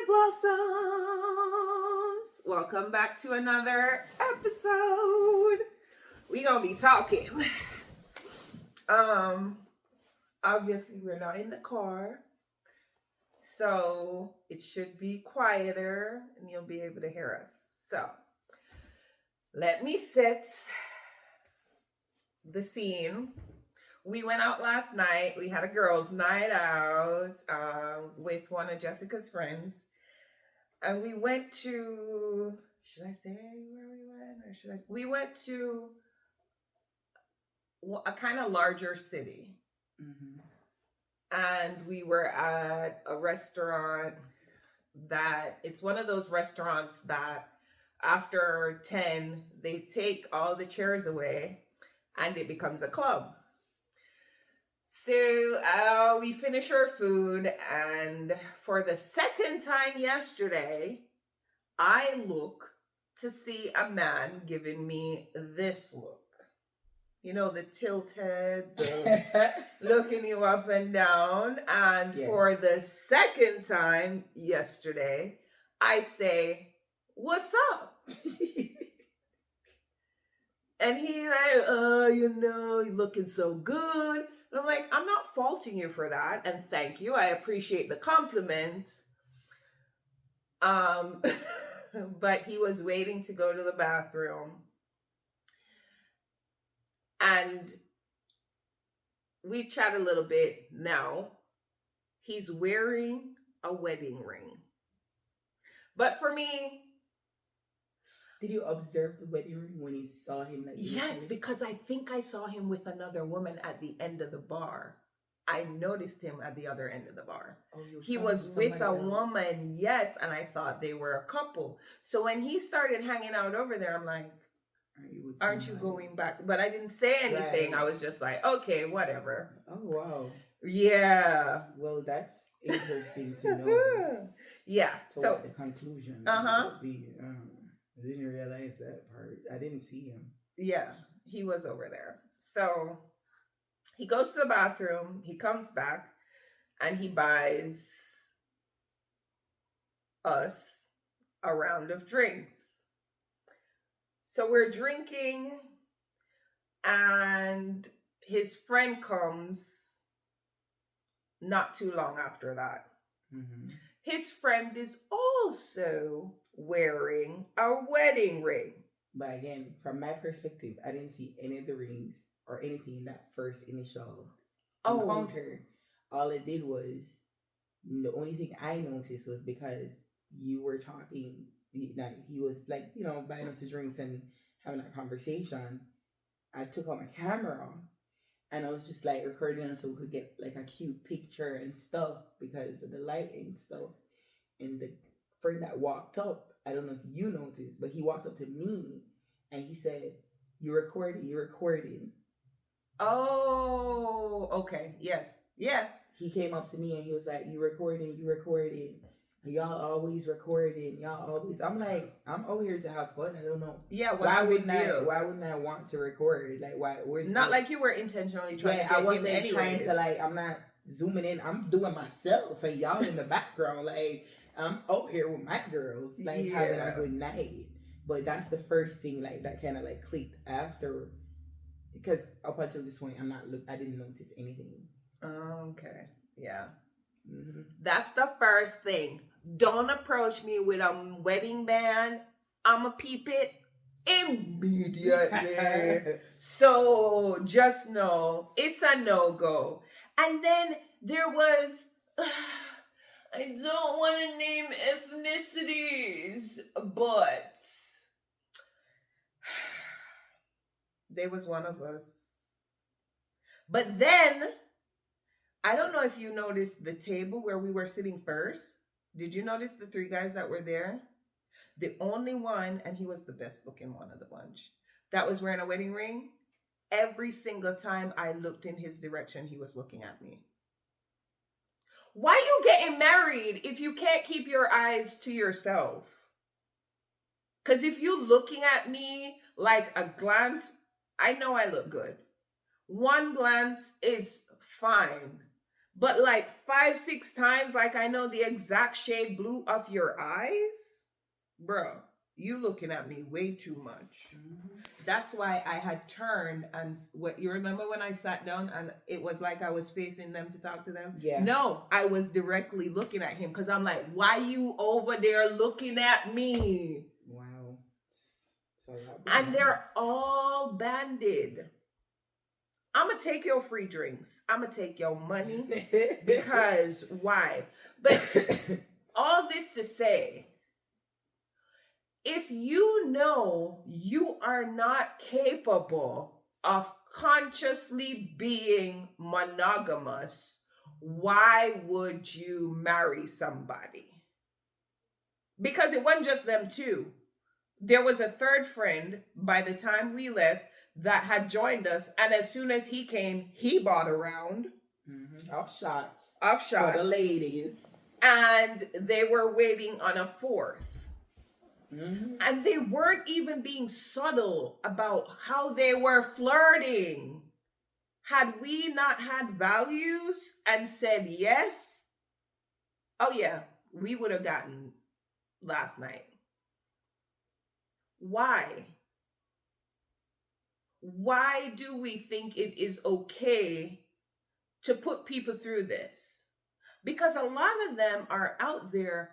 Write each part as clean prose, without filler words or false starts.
Blossoms. Welcome back to another episode. We gonna be talking. Um, Obviously we're not in the car, so it should be quieter and you'll be able to hear us. So let me set the scene. We went out last night. We had a girls' night out with one of Jessica's friends. And we went to, should I say where we went? Or should I? We went to a kind of larger city. Mm-hmm. And we were at a restaurant that, it's one of those restaurants that after 10, they take all the chairs away and it becomes a club. So we finish our food, and for the second time yesterday, I look to see a man giving me this look. You know, the tilted, looking you up and down. And yes, for the second time yesterday, I say, "What's up?" And he like, you're looking so good. And I'm like, I'm not faulting you for that. And thank you. I appreciate the compliment. But he was waiting to go to the bathroom. And we chat a little bit now. He's wearing a wedding ring. But for me, did you observe the wedding ring when you saw him? Yes, because I think I saw him with another woman at the end of the bar. I noticed him at the other end of the bar. Oh, he was with a woman, yes, and I thought they were a couple. So when he started hanging out over there, I'm like, aren't you going back? But I didn't say anything. Right. I was just like, okay, whatever. Oh, wow. Yeah. Well, that's interesting to know. Yeah. So what the conclusion would be. I didn't realize that part. I didn't see him. Yeah, he was over there. So he goes to the bathroom, he comes back, and he buys us a round of drinks. So we're drinking, and his friend comes not too long after that. Mm-hmm. His friend is also wearing a wedding ring. But again, from my perspective, I didn't see any of the rings or anything in that first initial encounter. All it did was, the only thing I noticed was because you were talking, like he was like, buying us his drinks and having that conversation. I took out my camera and I was just like recording it so we could get like a cute picture and stuff because of the lighting and stuff. And the friend that walked up, I don't know if you noticed, but he walked up to me and he said, you're recording. Oh, okay. Yes. Yeah. He came up to me and he was like, you recording. Y'all always recording. I'm like, I'm out here to have fun. I don't know. Yeah. Why wouldn't I want to record? Like, why? Not like you were intentionally trying to get him anyways. Trying to, like, I'm not zooming in. I'm doing myself and y'all in the background. Like, I'm out here with my girls, like having a good night. But that's the first thing, like, that kind of like clicked after, because up until this point, I didn't notice anything. Okay, yeah. Mm-hmm. That's the first thing. Don't approach me with a wedding band. I'ma peep it immediately. So just know it's a no-go. And then there was, I don't want to name ethnicities, but there was one of us. But then, I don't know if you noticed the table where we were sitting first. Did you notice the three guys that were there? The only one, and he was the best looking one of the bunch, that was wearing a wedding ring. Every single time I looked in his direction, he was looking at me. Why you getting married if you can't keep your eyes to yourself? Because if you looking at me like a glance, I know I look good. One glance is fine. But like 5, 6 times, like I know the exact shade blue of your eyes, bro. You looking at me way too much. Mm-hmm. That's why I had turned and what you remember when I sat down and it was like I was facing them to talk to them? Yeah. No, I was directly looking at him because I'm like, why you over there looking at me? Wow. So And they're all banded. I'm gonna take your free drinks. I'm gonna take your money because why? But all this to say, if you know you are not capable of consciously being monogamous, why would you marry somebody? Because it wasn't just them two. There was a third friend by the time we left that had joined us, and as soon as he came, he bought a round of shots for the ladies, and they were waiting on a fourth. Mm-hmm. And they weren't even being subtle about how they were flirting. Had we not had values and said yes, oh yeah, we would have gotten last night. Why? Why do we think it is okay to put people through this? Because a lot of them are out there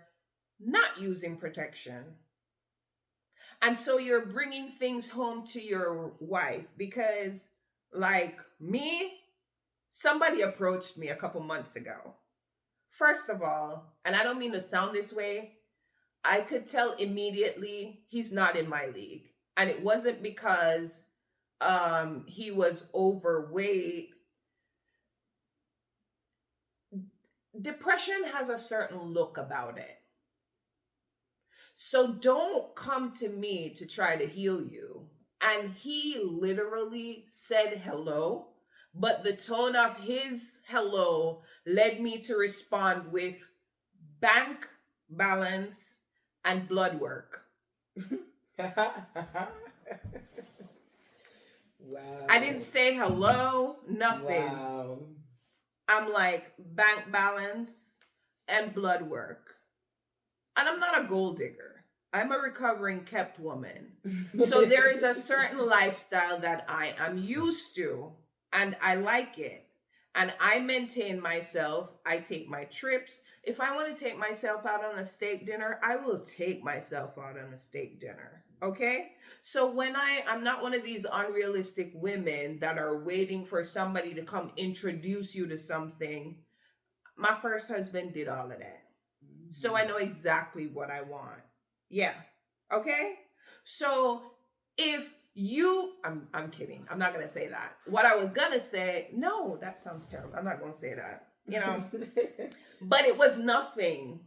not using protection. And so you're bringing things home to your wife because, like me, somebody approached me a couple months ago. First of all, and I don't mean to sound this way, I could tell immediately he's not in my league. And it wasn't because he was overweight. Depression has a certain look about it. So don't come to me to try to heal you. And he literally said hello, but the tone of his hello led me to respond with bank balance and blood work. Wow. I didn't say hello, nothing. Wow. I'm like bank balance and blood work. And I'm not a gold digger. I'm a recovering kept woman. So there is a certain lifestyle that I am used to and I like it. And I maintain myself. I take my trips. If I want to take myself out on a steak dinner, I will take myself out on a steak dinner. Okay? So when I'm not one of these unrealistic women that are waiting for somebody to come introduce you to something. My first husband did all of that. So I know exactly what I want. Yeah. Okay? So if you I'm kidding. I'm not gonna say that. What I was gonna say, no, that sounds terrible. I'm not gonna say that. You know. But it was nothing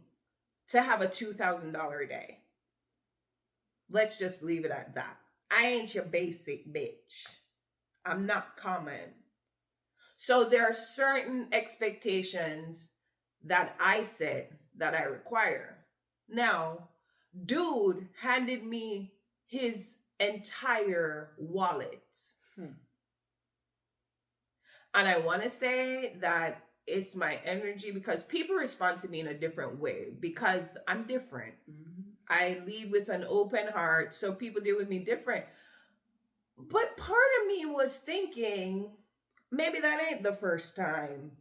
to have a $2,000 a day. Let's just leave it at that. I ain't your basic bitch. I'm not common. So there are certain expectations that I set that I require. Now, dude handed me his entire wallet. And I want to say that it's my energy because people respond to me in a different way because I'm different. I lead with an open heart, so people deal with me different. But part of me was thinking, maybe that ain't the first time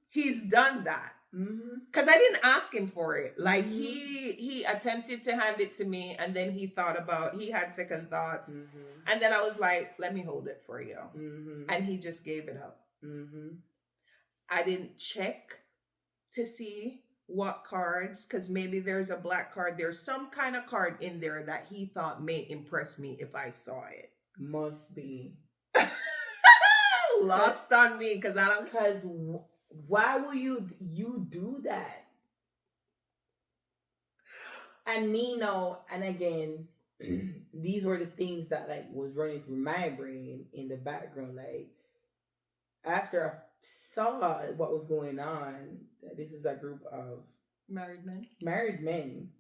he's done that. Because I didn't ask him for it. Like he attempted to hand it to me, and then he had second thoughts, and then I was like, "Let me hold it for you," and he just gave it up. I didn't check to see what cards, because maybe there's a black card. There's some kind of card in there that he thought may impress me if I saw it. Must be lost on me because I don't. Because why will you do that? And Nino, and again, these were the things that like was running through my brain in the background. Like after I saw what was going on, this is a group of married men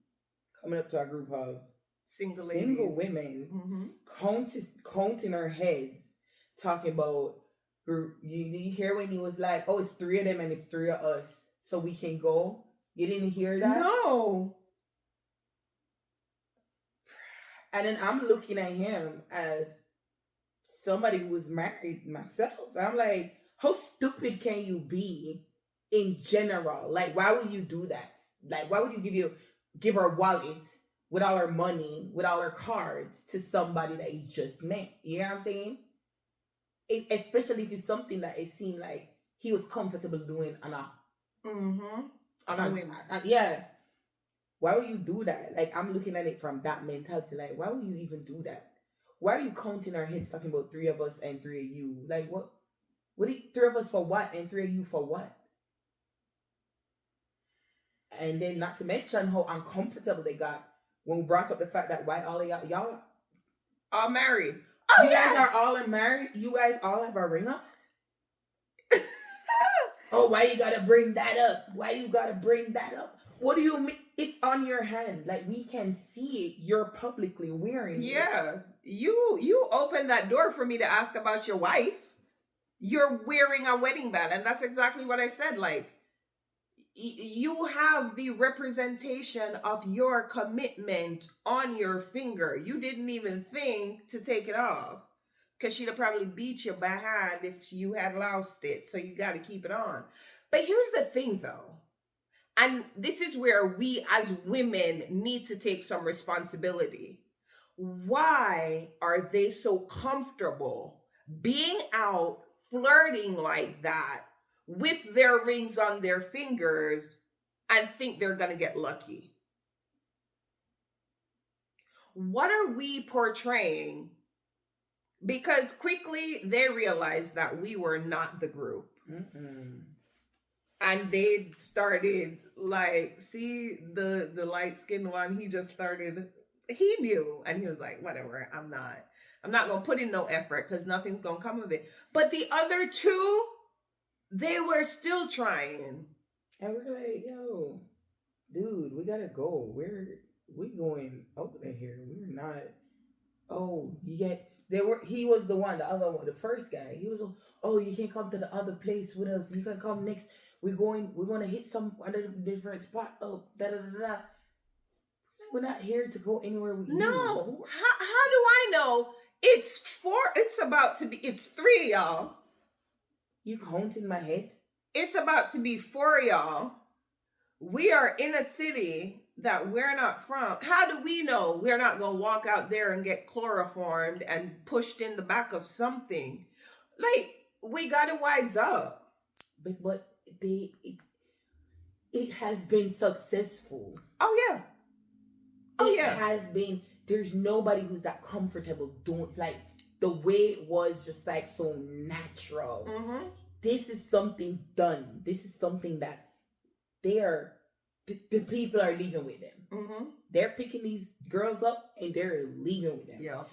coming up to a group of single women, counting our heads, talking about You hear when he was like, "Oh, it's three of them and it's three of us, so we can go." You didn't hear that? No. And then I'm looking at him as somebody who was married myself. I'm like, how stupid can you be in general? Like, why would you do that? Like, why would you give her wallet with all her money, with all her cards to somebody that you just met? You know what I'm saying? Especially if it's something that it seemed like he was comfortable doing on a yeah. Why would you do that? Like, I'm looking at it from that mentality. Like, why would you even do that? Why are you counting our heads talking about three of us and three of you? Like, what? Three of us for what and three of you for what? And then, not to mention how uncomfortable they got when we brought up the fact that why all of y'all are married. Oh, you guys are all married. You guys all have a ring up. Oh, why you gotta bring that up? Why you gotta bring that up? What do you mean? It's on your hand. Like, we can see it. You're publicly wearing it. Yeah. You opened that door for me to ask about your wife. You're wearing a wedding band. And that's exactly what I said. Like, you have the representation of your commitment on your finger. You didn't even think to take it off. Because she'd have probably beat you by hand if you had lost it. So you got to keep it on. But here's the thing, though. And this is where we as women need to take some responsibility. Why are they so comfortable being out flirting like that with their rings on their fingers and think they're going to get lucky? What are we portraying? Because quickly they realized that we were not the group. And they started like, see the light-skinned one, he just started, he knew, and he was like, whatever, I'm not gonna put in no effort because nothing's gonna come of it. But the other two, they were still trying. And we're like, yo, dude, we gotta go. We going over here. We're not. Oh, he was the one, the other one, the first guy. He was, oh, you can't come to the other place with us. You can come next. We're gonna hit some other different spot. Oh, da da da da. We're not here to go anywhere with you. No. How do I know? It's three of y'all. You counting my head? It's about to be four of y'all. We are in a city that we're not from. How do we know we're not going to walk out there and get chloroformed and pushed in the back of something? Like, we got to wise up. But it has been successful. Oh, yeah. It has been. There's nobody who's that comfortable doing, like, the way it was, just like so natural. This is something done. This is something that the people are leaving with them. They're picking these girls up and they're leaving with them. Yeah.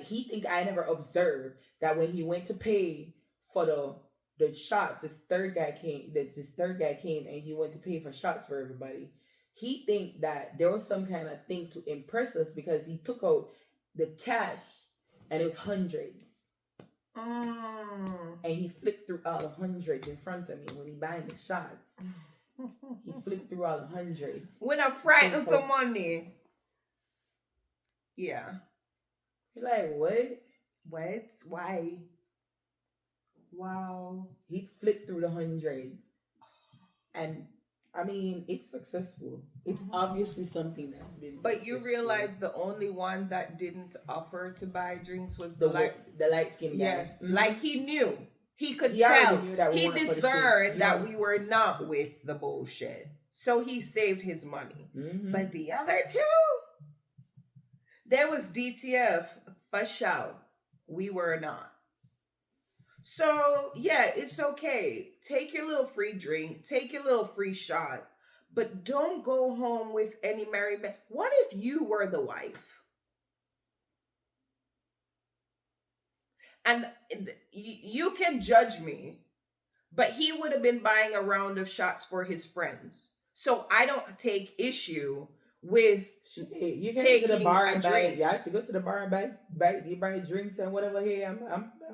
He think I never observed that when he went to pay for the shots, this third guy came and he went to pay for shots for everybody. He think that there was some kind of thing to impress us because he took out the cash and it was hundreds. And he flipped through all the hundreds in front of me when he buying the shots. He flipped through all the hundreds. When I'm frightened for money. Yeah. You're like, what? What? Why? Wow. He flipped through the hundreds. And I mean, it's successful. It's obviously something that's been But successful. you realize the only one that didn't offer to buy drinks was the light skinned guy. Yeah. Like, he knew. He could tell. He discerned that we were not with the bullshit. So he saved his money. But the other two, there was DTF for sure. We were not. So, yeah, it's okay. Take your little free drink. Take your little free shot. But don't go home with any married man. What if you were the wife? And you can judge me, but he would have been buying a round of shots for his friends. So I don't take issue with Shit, you can go to the taking bar a and buy. drink. You have to go to the bar and you buy drinks and whatever. Hey, I'm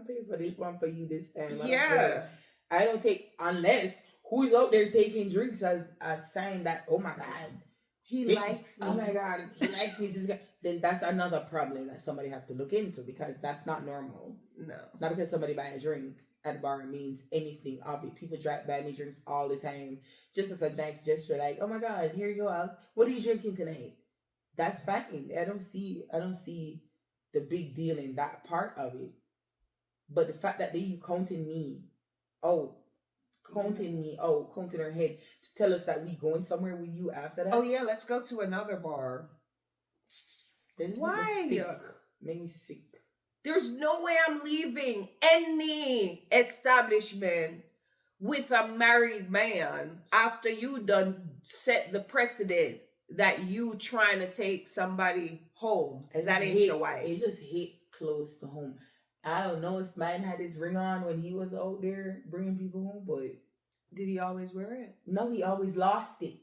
paying for this one for you this time. I don't Yeah. care. I don't take unless who's out there taking drinks as a sign that, oh my god, He this likes is, me. oh my god, he likes me. This guy. Then that's another problem that somebody have to look into because that's not normal. No. Not because somebody buy a drink at the bar means anything of it. People buy me drinks all the time just as a nice gesture, like, oh my god, here you go. What are you drinking tonight? That's fine. I don't see the big deal in that part of it. But the fact that they counting me out, counting her head to tell us that we going somewhere with you after that. Oh yeah, let's go to another bar. Why? Make me sick. There's no way I'm leaving any establishment with a married man after you done set the precedent that you trying to take somebody home. That ain't your wife. It just hit close to home. I don't know if man had his ring on when he was out there bringing people home, but did he always wear it? No, he always lost it.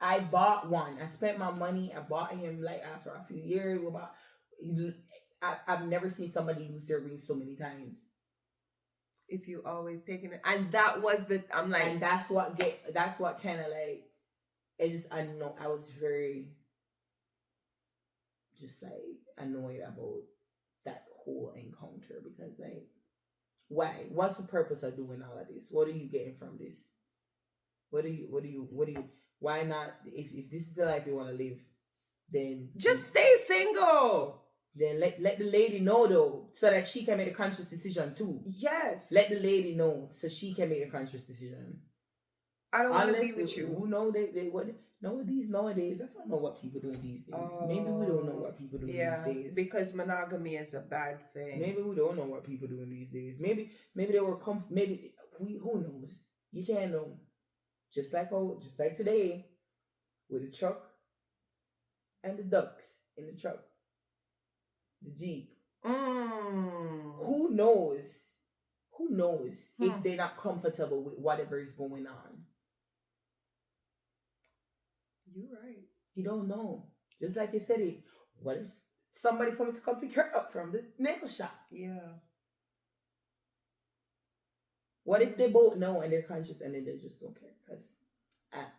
I bought one. I spent my money. I bought him like after a few years. I've never seen somebody lose their ring so many times. If you always taking it, and that was I'm like, and that's what kind of like, it just, I know I was very just like annoyed about that whole encounter because like, why? What's the purpose of doing all of this? What are you getting from this? What do you? Why not? If this is the life you want to live, then just stay single. Then let the lady know though, so that she can make a conscious decision too. Yes. Let the lady know so she can make a conscious decision. I don't want to be with you. Who know they what nowadays? I don't know what people doing these days. Maybe we don't know what people doing these days. Because monogamy is a bad thing. Maybe we don't know what people doing these days. Maybe they were who knows? You can't know. Just like today, with the truck and the ducks in the truck. The Jeep. Who knows? If they're not comfortable with whatever is going on? You're right. You don't know. Just like you said it. What if somebody coming to come pick her up from the nail shop? Yeah. What if they both know and they're conscious and then they just don't care? Because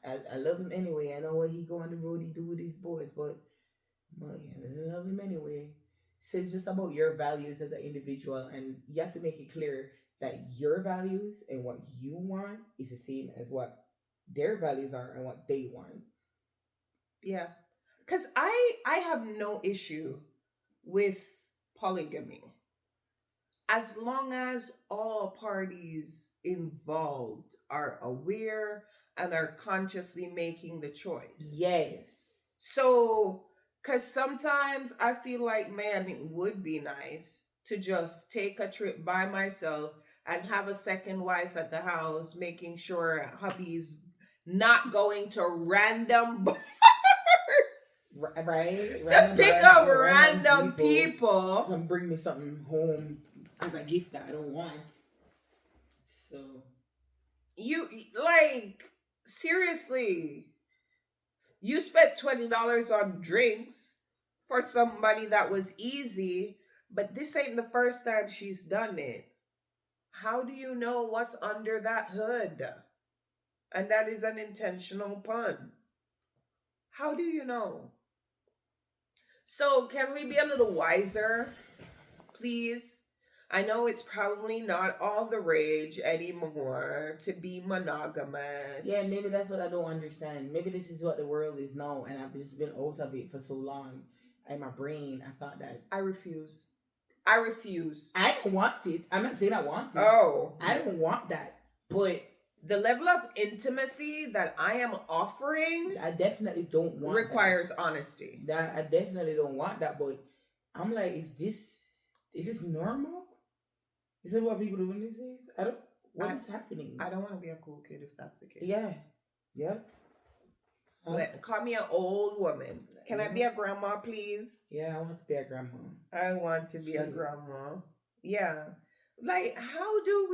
I love him anyway. I know what he go on the road, he do with his boys, but I love him anyway. So it's just about your values as an individual, and you have to make it clear that your values and what you want is the same as what their values are and what they want. Yeah. Because I have no issue with polygamy as long as all parties involved are aware and are consciously making the choice. Yes. So, because sometimes I feel like, man, it would be nice to just take a trip by myself and have a second wife at the house, making sure hubby's not going to random bars. Right? To pick up random people. To come bring me something home as a gift that I don't want. So. You, like, seriously. You spent $20 on drinks for somebody that was easy, but this ain't the first time she's done it. How do you know what's under that hood? And that is an intentional pun. How do you know? So can we be a little wiser, please? I know it's probably not all the rage anymore to be monogamous. Yeah, maybe that's what I don't understand. Maybe this is what the world is now, and I've just been out of it for so long. In my brain, I thought that... I refuse. I don't want it. I'm not saying I want it. Oh. I don't want that. But... the level of intimacy that I am offering... I definitely don't want requires honesty. I definitely don't want that, but I'm like, is this normal? Is that what people do these days? What is happening? I don't want to be a cool kid if that's the case. Yeah. Yep. Call me an old woman. Can I be a grandma, please? Yeah, I want to be a grandma. I want to be a grandma. Yeah. Like, how do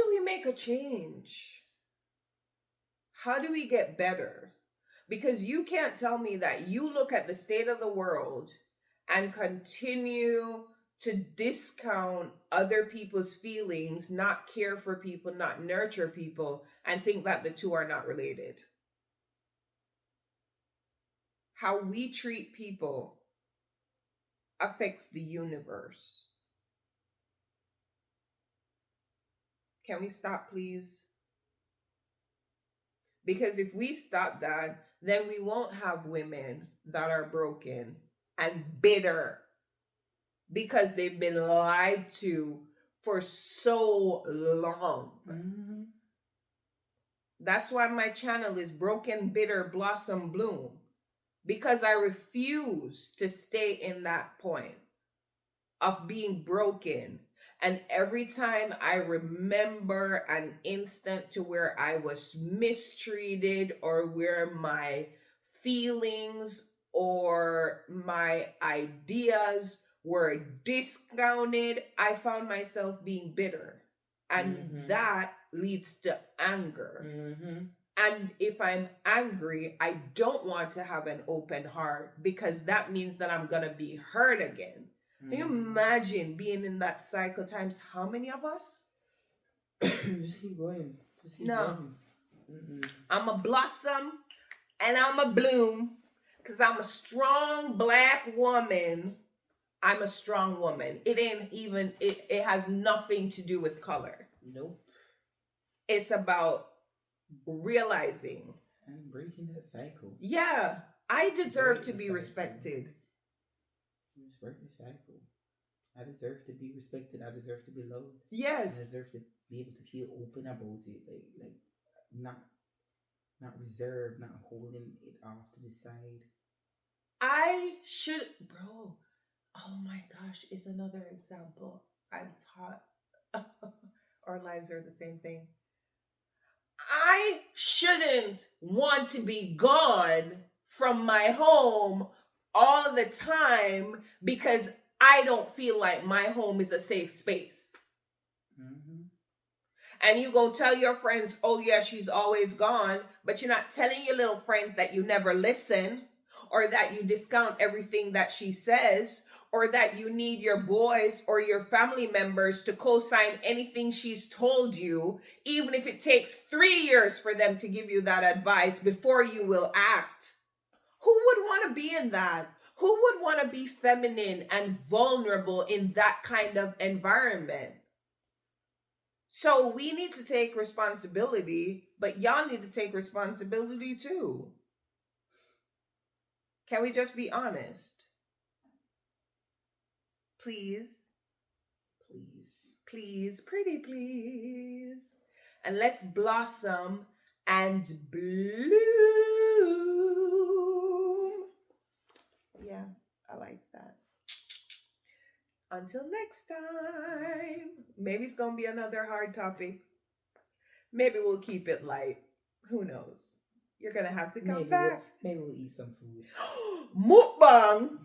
we make a change? How do we get better? Because you can't tell me that you look at the state of the world and continue to discount other people's feelings, not care for people, not nurture people, and think that the two are not related. How we treat people affects the universe. Can we stop, please? Because if we stop that, then we won't have women that are broken and bitter because they've been lied to for so long. Mm-hmm. That's why my channel is Broken Bitter Blossom Bloom, because I refuse to stay in that point of being broken. And every time I remember an instant to where I was mistreated or where my feelings or my ideas were discounted, I found myself being bitter. And that leads to anger. And if I'm angry, I don't want to have an open heart because that means that I'm going to be hurt again. Can you imagine being in that cycle times how many of us? Just keep going. Going. I'm a blossom and I'm a bloom because I'm a strong Black woman. I'm a strong woman. It ain't even, it has nothing to do with color. Nope. It's about realizing. And breaking that cycle. Yeah, I deserve to be respected. Just break the cycle. I deserve to be respected. I deserve to be loved. Yes. I deserve to be able to feel open about it. Like not reserved, not holding it off to the side. I should, bro. Oh my gosh, is another example. I'm taught our lives are the same thing. I shouldn't want to be gone from my home all the time because I don't feel like my home is a safe space. And you gonna tell your friends, oh yeah, she's always gone, but you're not telling your little friends that you never listen, or that you discount everything that she says, or that you need your boys or your family members to co-sign anything she's told you, even if it takes 3 years for them to give you that advice before you will act. Who would want to be in that? Who would want to be feminine and vulnerable in that kind of environment? So we need to take responsibility, but y'all need to take responsibility too. Can we just be honest? Please. Please, pretty please. And let's blossom and bloom. Yeah, I like that. Until next time. Maybe it's going to be another hard topic. Maybe we'll keep it light. Who knows? You're going to have to come back. Maybe we'll eat some food. Mukbang!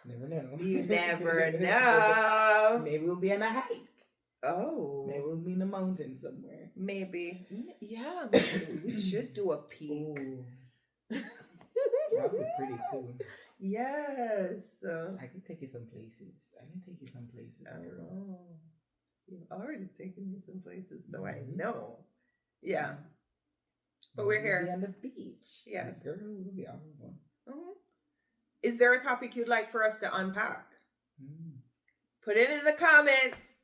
Never know. You never know. Maybe we'll be on a hike. Oh. Maybe we'll be in the mountains somewhere. Maybe. Yeah, maybe. We should do a peak. That would be pretty too. Yes. I can take you some places. Girl. Oh. You've already taken me some places, so I know. Yeah. But we're here. We'll be on the beach. Yes. Girl, we'll be all over. Is there a topic you'd like for us to unpack? Put it in the comments.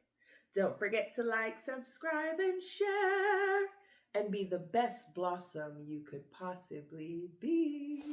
Don't forget to like, subscribe, and share. And be the best blossom you could possibly be.